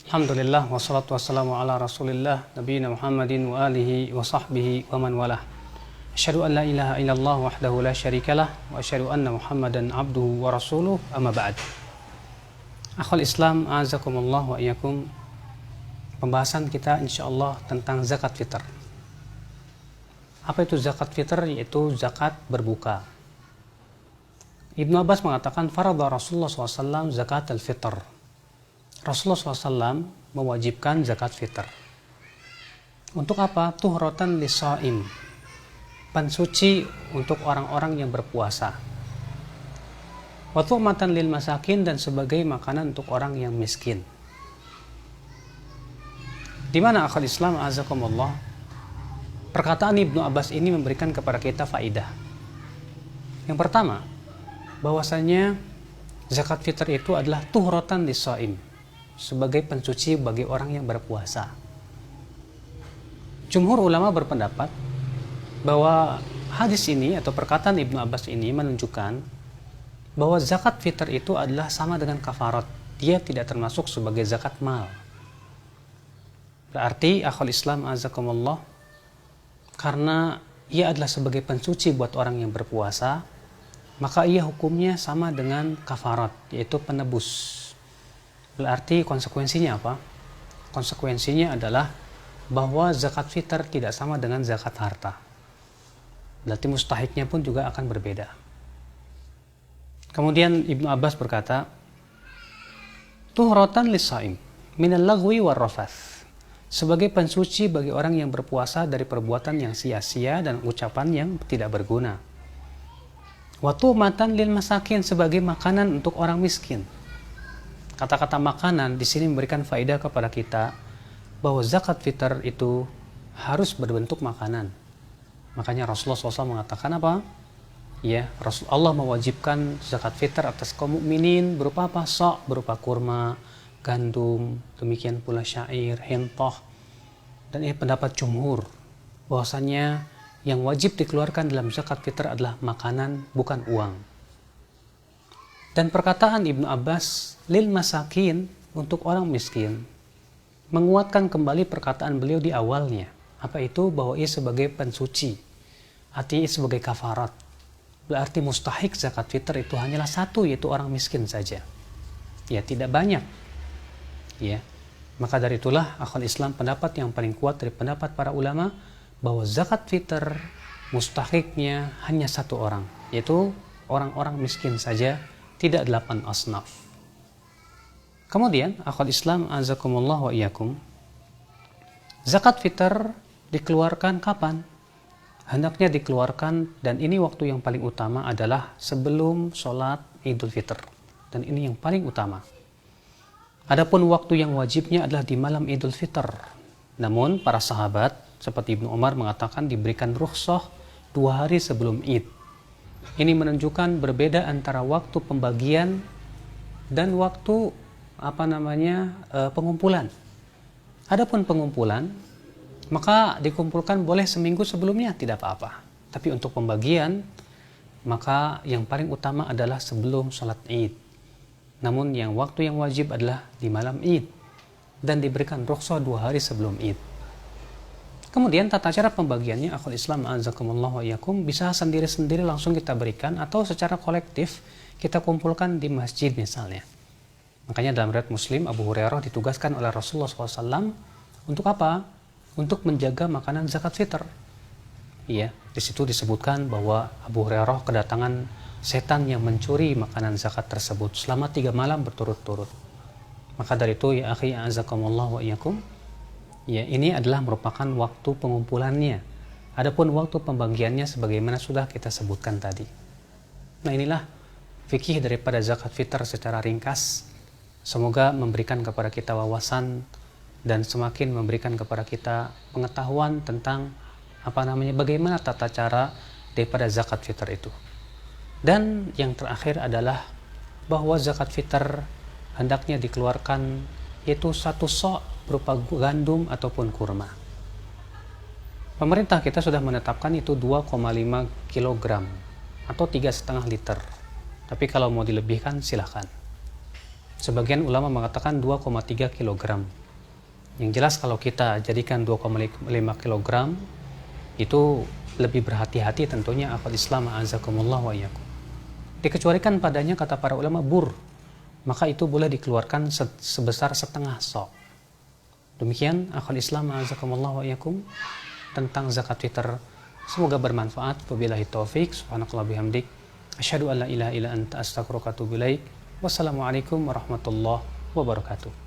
Alhamdulillah wassalatu wassalamu ala Rasulillah nabiyina Muhammadin wa alihi wa sahbihi wa man walah. Asyhadu an la ilaha illallah wahdahu la syarikalah wa asyhadu anna Muhammadan abduhu wa rasuluh, amma ba'd. Akhul Islam, a'azakumullah wa iyyakum. Pembahasan kita insyaallah tentang zakat fitr. Apa itu zakat fitr? Yaitu zakat berbuka. Ibnu Abbas mengatakan faradha Rasulullah SAW zakat al-fitr. Rasulullah SAW mewajibkan zakat fitr. Untuk apa? Tuhratan lisaim, pensuci untuk orang-orang yang berpuasa. Wa tu'matan lil masakin, dan sebagai makanan untuk orang yang miskin. Di mana akhul Islam, azakumullah, perkataan Ibnu Abbas ini memberikan kepada kita faidah. Yang pertama, bahwasanya zakat fitr itu adalah tuhratan lisaim, sebagai pensuci bagi orang yang berpuasa. Jumhur ulama berpendapat bahwa hadis ini atau perkataan Ibnu Abbas ini menunjukkan bahwa zakat fitr itu adalah sama dengan kafarat. Dia tidak termasuk sebagai zakat mal. Berarti akhul Islam azakumullah, karena ia adalah sebagai pensuci buat orang yang berpuasa, maka ia hukumnya sama dengan kafarat, yaitu penebus. Berarti konsekuensinya apa? Konsekuensinya adalah bahwa zakat fitr tidak sama dengan zakat harta. Berarti mustahiknya pun juga akan berbeda. Kemudian Ibnu Abbas berkata, tuhratan lisaim minal lagwi war rafath, sebagai pensuci bagi orang yang berpuasa dari perbuatan yang sia-sia dan ucapan yang tidak berguna. Wa tu'matan lil masakin, sebagai makanan untuk orang miskin. Kata-kata makanan di sini memberikan faedah kepada kita bahwa zakat fitr itu harus berbentuk makanan. Makanya Rasulullah SAW mengatakan apa? Ya, Allah mewajibkan zakat fitr atas kaum mukminin berupa apa? Sa', berupa kurma, gandum, demikian pula syair, hintah. Dan ini pendapat jumhur, bahwasanya yang wajib dikeluarkan dalam zakat fitr adalah makanan, bukan uang. Dan perkataan Ibnu Abbas, lil masakin, untuk orang miskin, menguatkan kembali perkataan beliau di awalnya. Apa itu? Bahwa ia sebagai pensuci, artinya sebagai kafarat. Berarti mustahik zakat fitr itu hanyalah satu, yaitu orang miskin saja. Ya, tidak banyak. Ya, maka dari itulah akhul Islam, pendapat yang paling kuat dari pendapat para ulama, bahwa zakat fitr mustahiknya hanya satu orang, yaitu orang-orang miskin saja, tidak 8 asnaf. Kemudian akhul Islam azakumullah wa iyyakum, zakat fitr dikeluarkan kapan? Hendaknya dikeluarkan, dan ini waktu yang paling utama adalah sebelum sholat Idul Fitr, dan ini yang paling utama. Adapun waktu yang wajibnya adalah di malam Idul Fitr. Namun para sahabat seperti Ibnu Umar mengatakan diberikan rukhsah 2 hari sebelum Id. Ini menunjukkan berbeda antara waktu pembagian dan waktu pengumpulan. Adapun pengumpulan, maka dikumpulkan boleh seminggu sebelumnya, tidak apa-apa. Tapi untuk pembagian, maka yang paling utama adalah sebelum sholat Id. Namun yang waktu yang wajib adalah di malam Id, dan diberikan rukhsah 2 hari sebelum Id. Kemudian tata cara pembagiannya akhul Islam azakumullah wa iyyakum, bisa sendiri-sendiri langsung kita berikan, atau secara kolektif kita kumpulkan di masjid misalnya. Makanya dalam riwayat Muslim, Abu Hurairah ditugaskan oleh Rasulullah SAW untuk apa? Untuk menjaga makanan zakat fitr. Iya, di situ disebutkan bahwa Abu Hurairah kedatangan setan yang mencuri makanan zakat tersebut selama 3 malam berturut-turut. Maka dari itu ya akhi azakumullah wa iyyakum, ya, ini adalah merupakan waktu pengumpulannya. Adapun waktu pembagiannya sebagaimana sudah kita sebutkan tadi. Nah, inilah fikih daripada zakat fitr secara ringkas. Semoga memberikan kepada kita wawasan dan semakin memberikan kepada kita pengetahuan tentang bagaimana tata cara daripada zakat fitr itu. Dan yang terakhir adalah bahwa zakat fitr hendaknya dikeluarkan yaitu 1 sa' berupa gandum ataupun kurma. Pemerintah kita sudah menetapkan itu 2,5 kg atau 3,5 liter. Tapi kalau mau dilebihkan silahkan. Sebagian ulama mengatakan 2,3 kg. Yang jelas kalau kita jadikan 2,5 kg itu lebih berhati-hati tentunya akhwat Islam a'azakumullah wa iyyakum. Dikecualikan padanya kata para ulama bur, maka itu boleh dikeluarkan sebesar setengah sok. Demikian akhwat Islam a'azakumullah wa iyyakum tentang zakat fitr. Semoga bermanfaat. Wabillahi taufik. Subhanakallah bihamdik. Asyhadu an la ilaha illa anta astaghfiruka wa atubu ilaik. Wassalamualaikum warahmatullahi wabarakatuh.